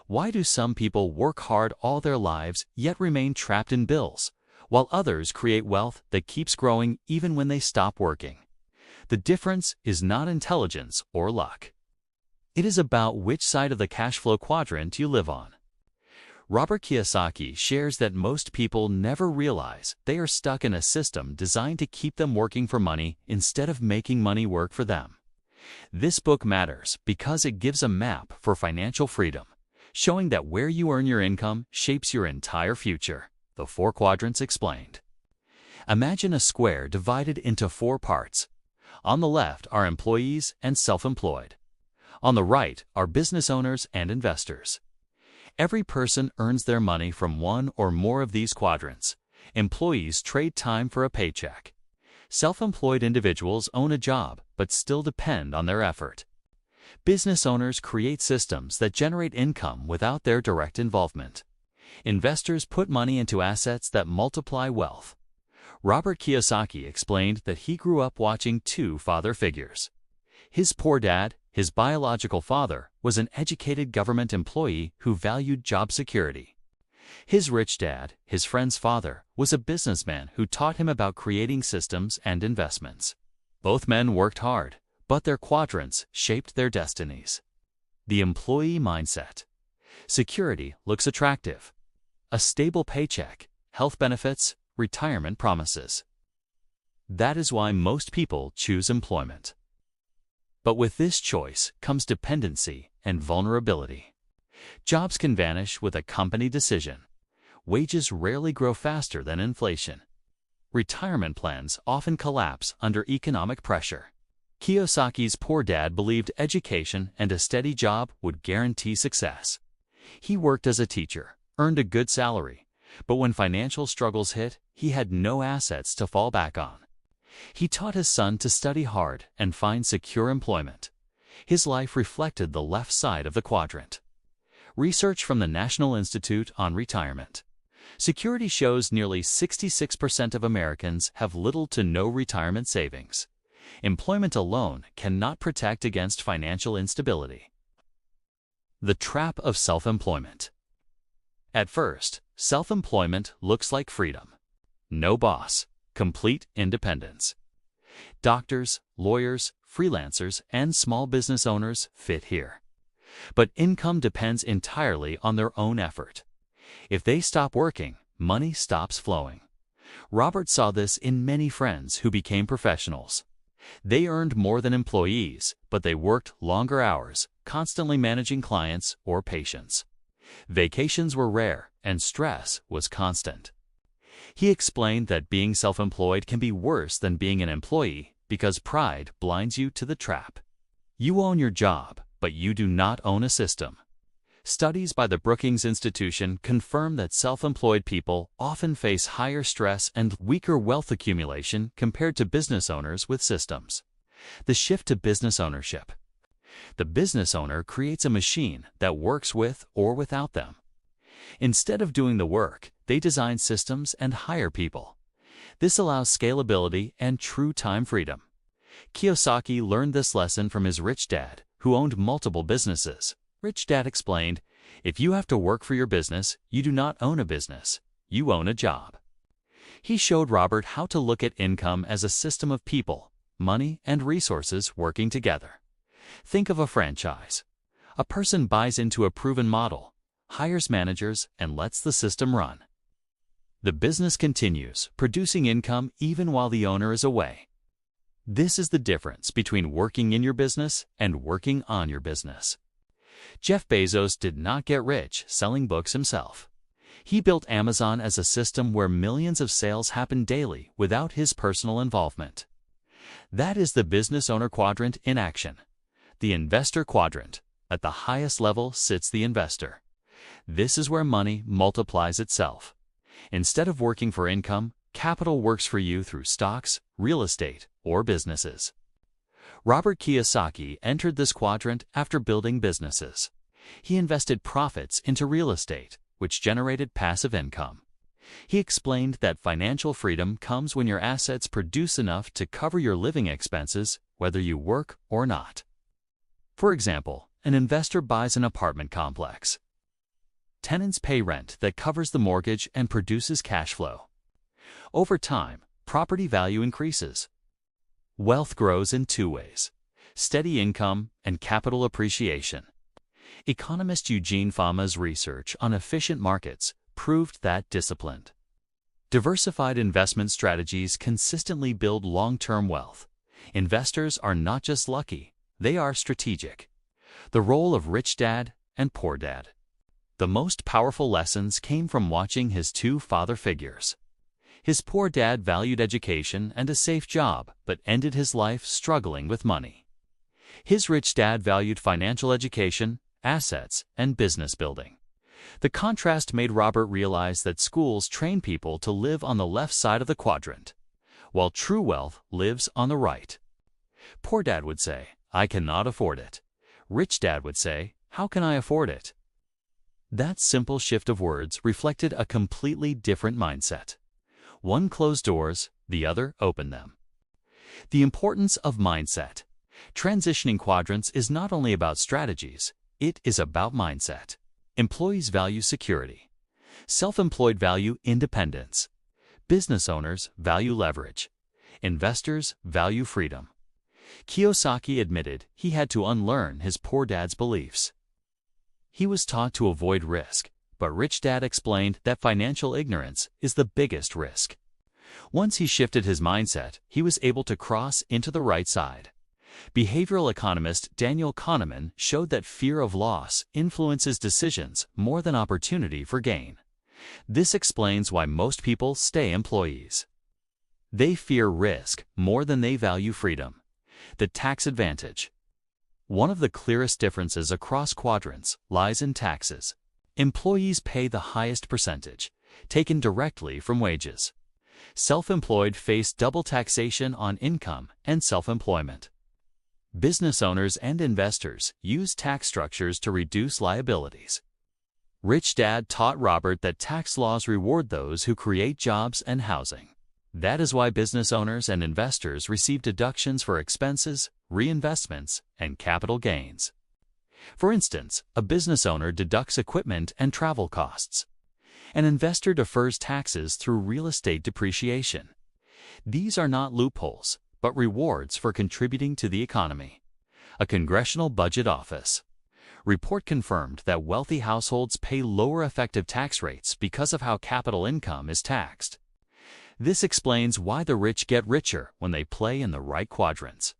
Why do some people work hard all their lives yet remain trapped in bills, while others create wealth that keeps growing even when they stop working? The difference is not intelligence or luck. It is about which side of the cash flow quadrant you live on. Robert Kiyosaki shares that most people never realize they are stuck in a system designed to keep them working for money instead of making money work for them. This book matters because it gives a map for financial freedom, showing that where you earn your income shapes your entire future. The 4 quadrants explained. Imagine a square divided into 4 parts. On the left are employees and self-employed. On the right are business owners and investors. Every person earns their money from one or more of these quadrants. Employees trade time for a paycheck. Self-employed individuals own a job but still depend on their effort. Business owners create systems that generate income without their direct involvement. Investors put money into assets that multiply wealth. Robert Kiyosaki explained that he grew up watching 2 father figures. His poor dad, his biological father, was an educated government employee who valued job security. His rich dad, his friend's father, was a businessman who taught him about creating systems and investments. Both men worked hard, but their quadrants shaped their destinies. The employee mindset. Security looks attractive. A stable paycheck, health benefits, retirement promises. That is why most people choose employment. But with this choice comes dependency and vulnerability. Jobs can vanish with a company decision. Wages rarely grow faster than inflation. Retirement plans often collapse under economic pressure. Kiyosaki's poor dad believed education and a steady job would guarantee success. He worked as a teacher, earned a good salary, but when financial struggles hit, he had no assets to fall back on. He taught his son to study hard and find secure employment. His life reflected the left side of the quadrant. Research from the National Institute on Retirement. Security shows nearly 66% of Americans have little to no retirement savings. Employment alone cannot protect against financial instability. The trap of self-employment. At first, self-employment looks like freedom. No boss, complete independence. Doctors, lawyers, freelancers, and small business owners fit here. But income depends entirely on their own effort. If they stop working, money stops flowing. Robert saw this in many friends who became professionals. They earned more than employees, but they worked longer hours, constantly managing clients or patients. Vacations were rare, and stress was constant. He explained that being self-employed can be worse than being an employee because pride blinds you to the trap. You own your job, but you do not own a system. Studies by the Brookings Institution confirm that self-employed people often face higher stress and weaker wealth accumulation compared to business owners with systems. The shift to business ownership. The business owner creates a machine that works with or without them. Instead of doing the work, they design systems and hire people. This allows scalability and true time freedom. Kiyosaki learned this lesson from his rich dad, who owned multiple businesses. Rich Dad explained, if you have to work for your business, you do not own a business, you own a job. He showed Robert how to look at income as a system of people, money, and resources working together. Think of a franchise. A person buys into a proven model, hires managers, and lets the system run. The business continues, producing income even while the owner is away. This is the difference between working in your business and working on your business. Jeff Bezos did not get rich selling books himself. He built Amazon as a system where millions of sales happen daily without his personal involvement. That is the business owner quadrant in action. The investor quadrant. At the highest level sits the investor. This is where money multiplies itself. Instead of working for income, capital works for you through stocks, real estate, or businesses. Robert Kiyosaki entered this quadrant after building businesses. He invested profits into real estate, which generated passive income. He explained that financial freedom comes when your assets produce enough to cover your living expenses, whether you work or not. For example, an investor buys an apartment complex. Tenants pay rent that covers the mortgage and produces cash flow. Over time, property value increases. Wealth grows in two ways: steady income and capital appreciation. Economist Eugene Fama's research on efficient markets proved that disciplined, diversified investment strategies consistently build long-term wealth. Investors are not just lucky, they are strategic. The role of rich dad and poor dad. The most powerful lessons came from watching his two father figures. His poor dad valued education and a safe job, but ended his life struggling with money. His rich dad valued financial education, assets, and business building. The contrast made Robert realize that schools train people to live on the left side of the quadrant, while true wealth lives on the right. Poor dad would say, "I cannot afford it." Rich dad would say, "How can I afford it?" That simple shift of words reflected a completely different mindset. One closed doors, the other opened them. The importance of mindset. Transitioning quadrants is not only about strategies, it is about mindset. Employees value security. Self-employed value independence. Business owners value leverage. Investors value freedom. Kiyosaki admitted he had to unlearn his poor dad's beliefs. He was taught to avoid risk, but Rich Dad explained that financial ignorance is the biggest risk. Once he shifted his mindset, he was able to cross into the right side. Behavioral economist Daniel Kahneman showed that fear of loss influences decisions more than opportunity for gain. This explains why most people stay employees. They fear risk more than they value freedom. The tax advantage. One of the clearest differences across quadrants lies in taxes. Employees pay the highest percentage, taken directly from wages. Self-employed face double taxation on income and self-employment. Business owners and investors use tax structures to reduce liabilities. Rich Dad taught Robert that tax laws reward those who create jobs and housing. That is why business owners and investors receive deductions for expenses, reinvestments, and capital gains. For instance, a business owner deducts equipment and travel costs. An investor defers taxes through real estate depreciation. These are not loopholes, but rewards for contributing to the economy. A Congressional Budget Office report confirmed that wealthy households pay lower effective tax rates because of how capital income is taxed. This explains why the rich get richer when they play in the right quadrants.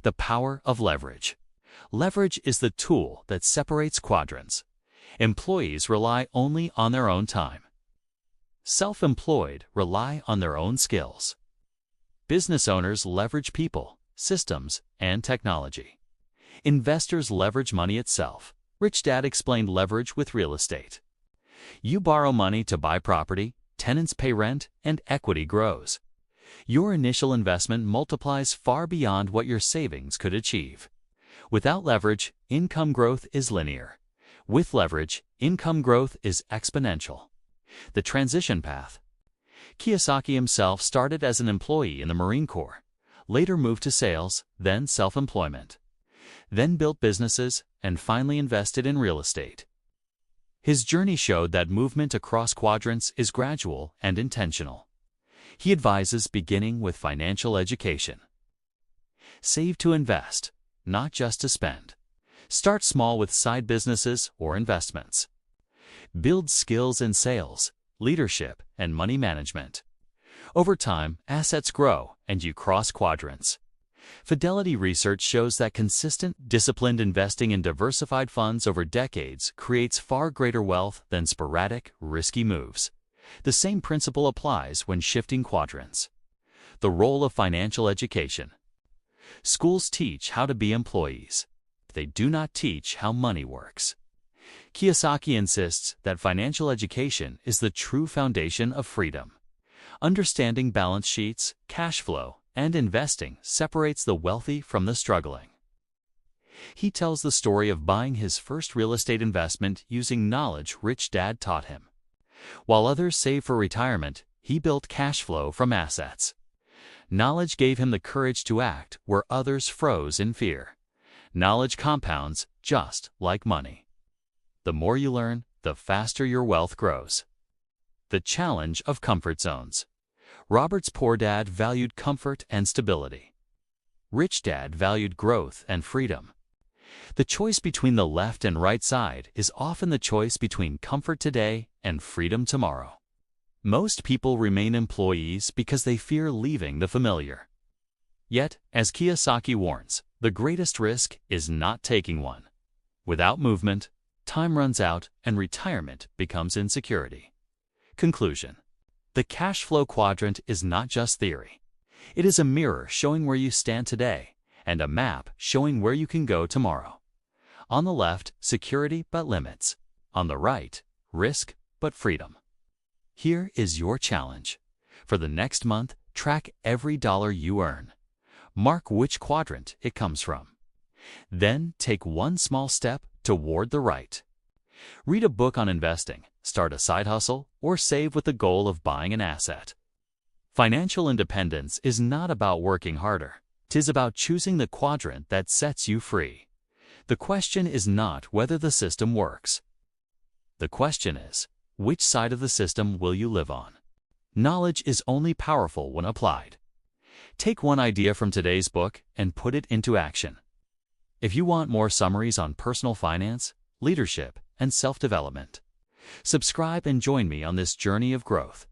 The power of leverage. Leverage is the tool that separates quadrants. Employees rely only on their own time. Self-employed rely on their own skills. Business owners leverage people, systems, and technology. Investors leverage money itself. Rich Dad explained leverage with real estate. You borrow money to buy property, tenants pay rent, and equity grows. Your initial investment multiplies far beyond what your savings could achieve. Without leverage, income growth is linear. With leverage, income growth is exponential. The transition path. Kiyosaki himself started as an employee in the Marine Corps, later moved to sales, then self-employment, then built businesses, and finally invested in real estate. His journey showed that movement across quadrants is gradual and intentional. He advises beginning with financial education. Save to invest, not just to spend. Start small with side businesses or investments. Build skills in sales, leadership, and money management. Over time, assets grow and you cross quadrants. Fidelity research shows that consistent, disciplined investing in diversified funds over decades creates far greater wealth than sporadic, risky moves. The same principle applies when shifting quadrants. The role of financial education. Schools teach how to be employees. They do not teach how money works. Kiyosaki insists that financial education is the true foundation of freedom. Understanding balance sheets, cash flow, and investing separates the wealthy from the struggling. He tells the story of buying his first real estate investment using knowledge Rich Dad taught him. While others save for retirement, he built cash flow from assets. Knowledge gave him the courage to act where others froze in fear. Knowledge compounds just like money. The more you learn, the faster your wealth grows. The challenge of comfort zones. Robert's poor dad valued comfort and stability. Rich dad valued growth and freedom. The choice between the left and right side is often the choice between comfort today and freedom tomorrow. Most people remain employees because they fear leaving the familiar. Yet, as Kiyosaki warns, the greatest risk is not taking one. Without movement, time runs out and retirement becomes insecurity. Conclusion. The cash flow quadrant is not just theory. It is a mirror showing where you stand today and a map showing where you can go tomorrow. On the left, security but limits. On the right, risk but freedom. Here is your challenge. For the next month, track every dollar you earn. Mark which quadrant it comes from. Then take one small step toward the right. Read a book on investing, start a side hustle, or save with the goal of buying an asset. Financial independence is not about working harder. It is about choosing the quadrant that sets you free. The question is not whether the system works. The question is, which side of the system will you live on? Knowledge is only powerful when applied. Take one idea from today's book and put it into action. If you want more summaries on personal finance, leadership, and self-development, subscribe and join me on this journey of growth.